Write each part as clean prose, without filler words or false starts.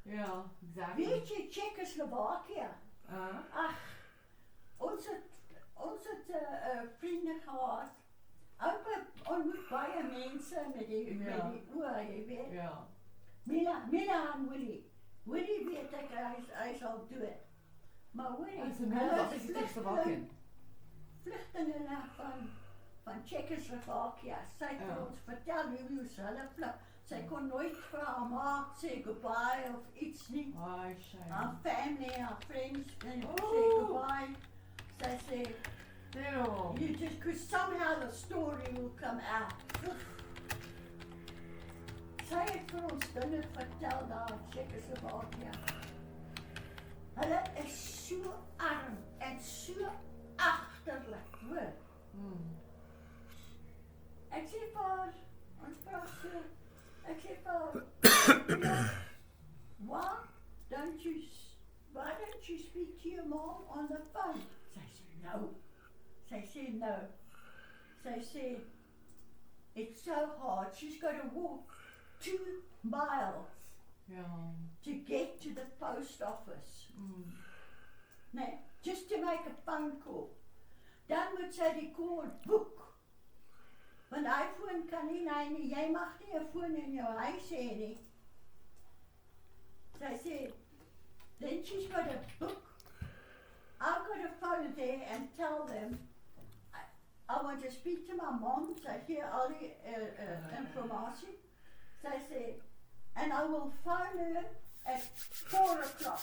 Ja, exactly. Weet je, Tsjechoslowakije. Ach, ons het vrienden gehad. Ook ontmoet baie mense met die oor, jy weet. Ja. Mila en Willie. Willie weet ek, hy is al dood. Maar Willie, En sy Mila was in Tsjechoslowakije. Vluchtelingen van Tsjechoslowakije. Sy het vir ons vertel hoe hulle vlug. Sy kon nooit vir haar ma sê goodbye of iets nie. Ai, shame. Our family, our friends, say goodbye. Sy sê, you just, cause somehow the story will come out. Sy het vir ons dinge vertel daar in Tsjechoslowakije. Hulle is so arm en so agterlik, hoor. Ek sê vir haar, ons praat so, ek sê vir haar, why don't you speak to your mom on the phone? Sy sê no. Sy sê no. Sy sê, it's so hard. She's got to walk 2 miles to get to the post office. Nee, just to make a phone call. Dan moet sy die call boek. Want iPhone kan nie, jy mag nie 'n foon in jou huis hê nie. Sy sê, then she's got a book. I've got to phone there and tell them I want to speak to my mom. Sy gee al die informatie. Sy sê, and I will phone her at 4 o'clock.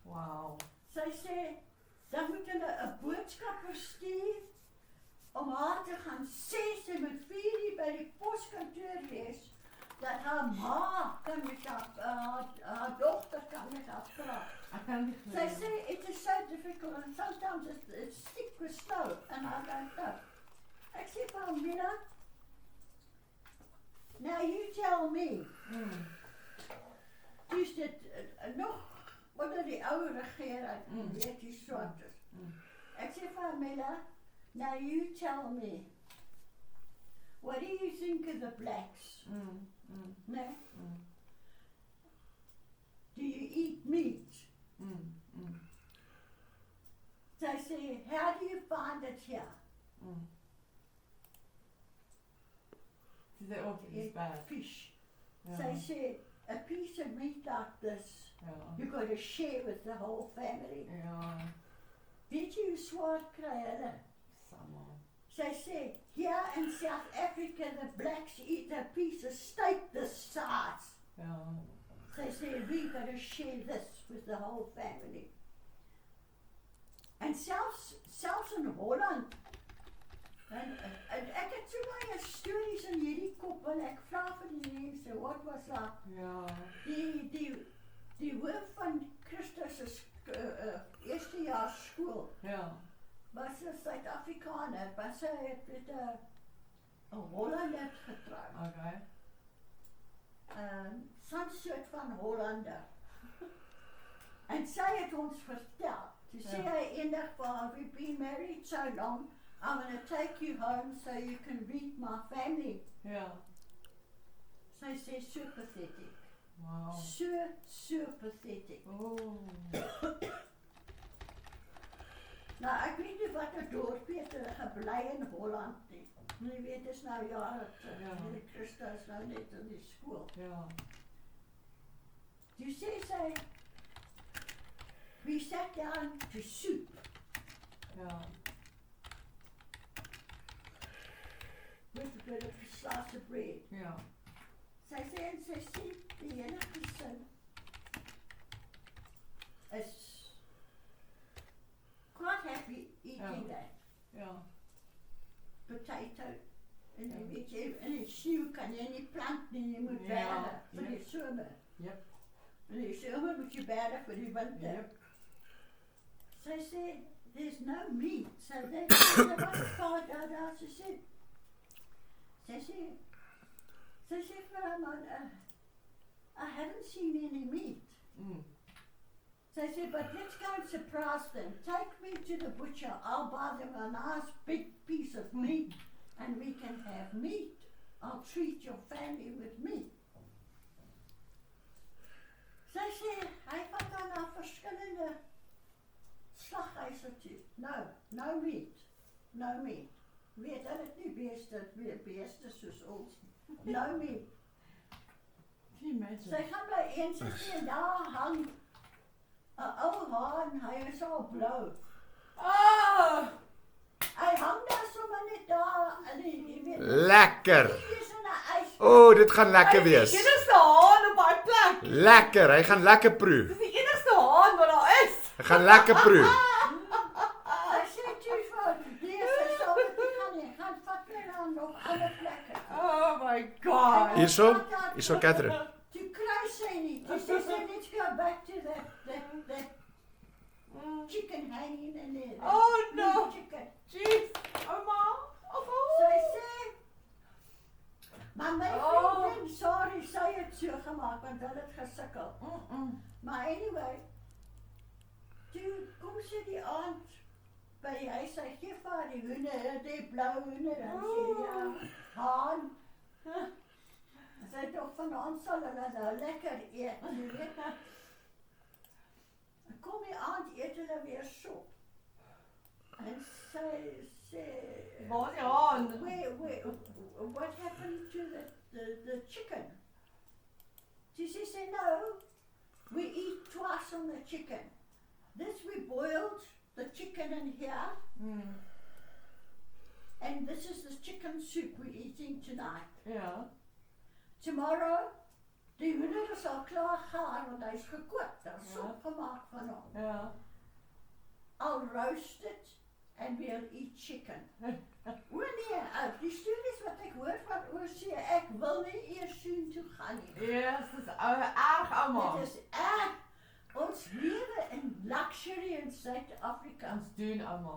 Wow. Sy sê, dan moet hulle 'n boodskap verstuur om haar te gaan sê sy moet 4 uur by die poskantoor wees, dat haar ma kan met haar dogter kan met haar praat. Sy sê, it is so difficult and sometimes it's thick with snow and I don't know. Ek sê vir haar, Mina, now you tell me, dus dit nog onder die oude regering, weet die swartes. Ek sê vir haar, Mina, now you tell me, what do you think of the blacks? No? Do you eat meat? Sy sê, how do you find it here? Sy sê ook, it's bad. Fish. Sy sê, a piece of meat like this, you got to share with the whole family. Weet jy hoe swaar kry hulle? Sy sê, here in South Africa, the blacks eat a piece of steak this size. Sy sê, we got to share this with the whole family. En selfs in Holland, en ek het so baie stories in hierdie kop, en ek vra vir die mense, what was that? Die hoof van Christus' eerstejaars skool, was 'n Suid-Afrikaner, maar sy het met 'n Hollander getroud. Some soort van Hollander. En sy het ons vertel, toe sê hy eendag vir haar, we've been married so long, I'm going to take you home so you can meet my family. Sy sê, so pathetic. Wow. So pathetic. Nou, ek weet nie wat 'n dorpie het gebly in Holland nie. Jy weet, dis nou jare terug, die Christa is nou net in die skool. Toe sê sy, we sat down to soup. With a bit of a slice of bread. Sy sê, en sy sê, die hele gesin is quite happy eating that. Potato. En jy weet jy, in die sneeuw kan jy nie plant nie, jy moet bergen vir die somer. In die somer moet jy bergen vir die winter. Sy sê, there's no meat. So they wat daar, sy sê vir haar man, I haven't seen any meat. Sy sê, but let's go and surprise them. Take me to the butcher, I'll buy them a nice big piece of meat and we can have meat. I'll treat your family with meat. Sy sê, nou mee. Weet hulle het nie beeste soos ons. Nou mee. Can you imagine? Sy gaan by een sit en daar hang 'n ou haan, hy is al blou. Oh! Hy hang daar sommer net daar en jy weet. Lekker. Hy is in 'n ys. O, dit gaan lekker wees. Die enigste haan op daai plek. Lekker, hy gaan lekker proe. Dis die enigste haan wat daar is. Hy gaan lekker proe. Hy sê toe vir sy sal dit gaan nie. Gaan vat my dan nog ander plekke. Oh my god. Hierso Catherine. Toe kry sy nie. Toe sê sy let's go back to that chicken hanging in there. Oh, no. Chicken. Jeez. Ouma. Sy sê, maar my Oh. vriendin, sorry, sy het so gemaak, want hulle het gesukkel. Maar anyway, toe kom sy die aand by die huis, sy gee vir haar die hoender, die blou hoender, en sê, ja, haan. Sy het toch vanaand sal hulle nou lekker eet, jy weet. Kom die aand eet hulle weer sop. En sy sê, Waar is die haan? what happened to the chicken? She said, no, we eat twice on the chicken. This we boiled the chicken in here, and this is the chicken soup we're eating tonight. Ja. Tomorrow, die hoender is al klaar gaar, want hy is gekook, daar is sop gemaakt van hom. Ja. I'll roast it and we'll eat chicken. O nee, die stories wat ek hoor van Oorsee, ek wil nie eers soen toe gaan nie. Yes, dis erg ouma. Dit is erg. Ons lewe in luxury in Suid-Afrika. Ons doen ouma.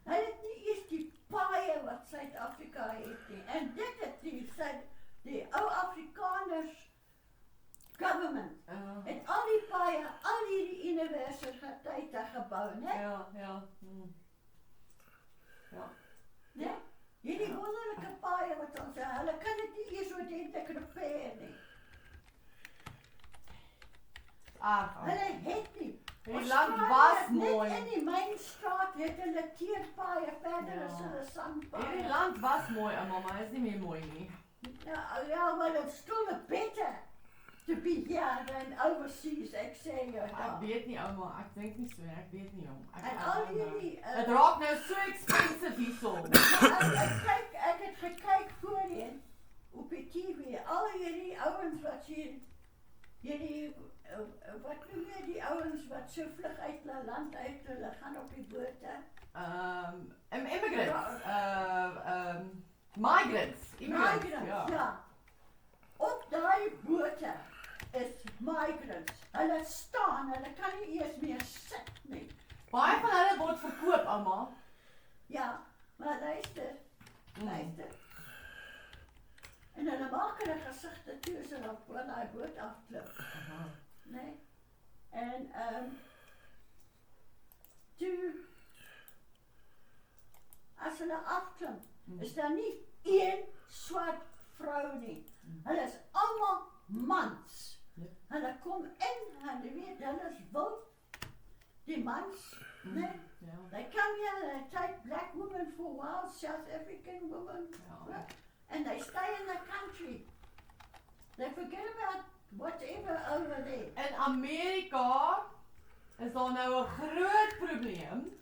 Hulle het nie eers die paaie wat Suid-Afrika het nie. En dit het die ou Afrikaners government het al die paaie, al hierdie universiteite gebou, né? Ja. Ja. Ja, hierdie wonderlike paaie wat ons, hulle kan dit nie eers ordentlik repair nie. Erg ouma. Hulle het nie. Die land was Net mooi. in die mynstraat het hulle teerpaaie, verder is hulle sandpaaie. Hierdie land was mooi ouma, maar is nie meer mooi nie. Ja, maar it's still better to be here than overseas, ek sê jou Ek daar. weet nie ouma, ek dink nie so, ek weet nie jong. En al hierdie, Dit raak nou so expensive hierso. ek het gekyk voorheen op die TV, al hierdie ouens wat hierdie, wat noem jy die ouens wat so vlug uit hulle land uit, hulle gaan op die bote. Immigrants. Migrants. Migrants, ja. Op daai bote is migrants. Hulle staan, hulle kan nie eers meer sit nie. Baie van hulle word verkoop, ouma. Ja, maar luister. En hulle maak hulle gesigte toe as hulle op daai boot afklim. Nee. En toe as hulle afklim, is daar nie een swart vrou nie. Hulle is almal mans. Hulle kom in, hulle weet, hulle is wild. Die mans, nee. They come here, they take black women for a while, South African women, and they stay in the country. They forget about whatever over there. In Amerika is daar nou 'n groot probleem.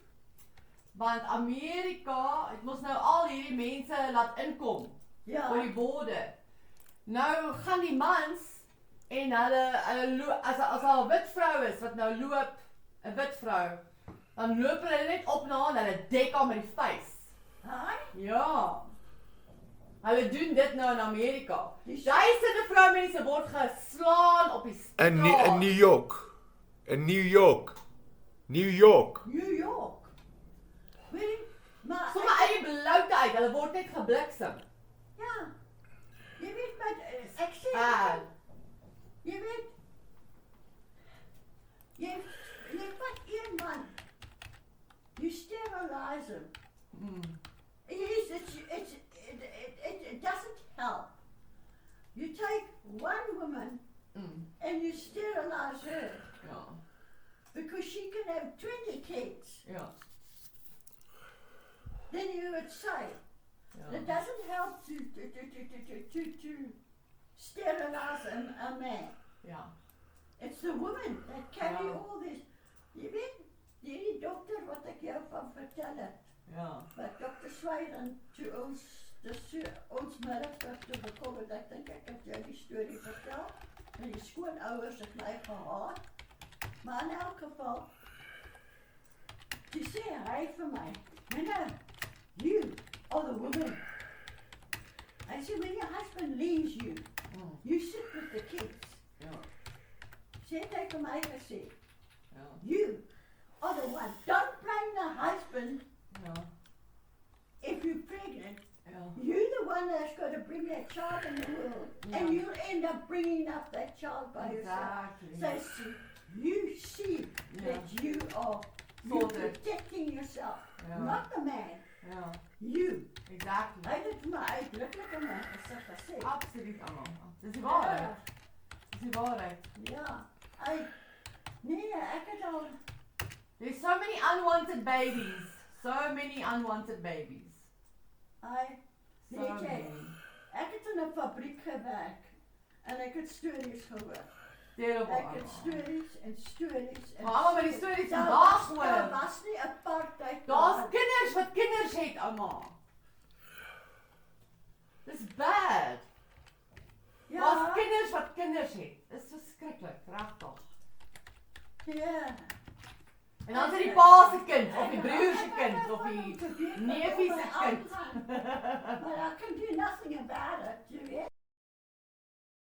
Want Amerika het mos nou al hierdie mense laat inkom oor die borde. Nou gaan die mans en hulle as 'n wit vrou is wat nou loop, 'n wit vrou, dan loop hulle net op na haar en hulle dek haar met die face. Haai? Ja. Hulle doen dit nou in Amerika. Duisende vroumense word geslaan op die straat. In New York. In New York. New York. New York. Weet jy, maar Sommige uit die bloute uit, hulle word net gebliksem. ja. Jy weet wat ek sê, jy weet, jy vat een man, you sterilize him. Yes, it doesn't help. You take one woman and you sterilize her Ja. because she can have 20 kids. Ja. then you would say, Ja. it doesn't help to sterilize a man. Ja. It's the women that carry Ja. all this. Jy weet, die dokter wat ek jou van vertel het, Ja. wat dokter Sweden toe ons middag toe gekom het, ek dink ek het jou die storie vertel, en die skoonouers het my gehaat, maar in elk geval, toe sê hy vir my, Minna, you are the woman. I said, when your husband leaves you, you sit with the kids. Ja. Sê hy vir my gesê, Ja. you are the one. Don't blame the husband Ja. if you're pregnant. Ja. You're the one that's got to bring that child in the world. Yeah. And you'll end up bringing up that child by yourself. Exactly. So you see that you are you're Sorted. protecting yourself, Yeah. not the man. Ja. You. Exactly. Hy het vir my uitdrukklik in my gesig gesê. Absoluut allemaal. Dis die waarheid. Dis die waarheid. Ja. Nee, ek het al There's so many unwanted babies. So many unwanted babies. So weet jy, many. ek het in 'n fabriek gewerk en ek het stories gehoor. Terrible. Ek het allemaal. stories en stories en Maar allemaal by die stories Daar vandag was- Daar hoor. was nie apartheid. Daar's daar. kinders wat kinders het, allemaal. Dis bad. Daar's Ja, kinders wat kinders het. Dis verskriklik, regtig. ja. En dan is dit die pa se kind of die broer se kind of die neefie se kind. But I can do nothing about it, you weet.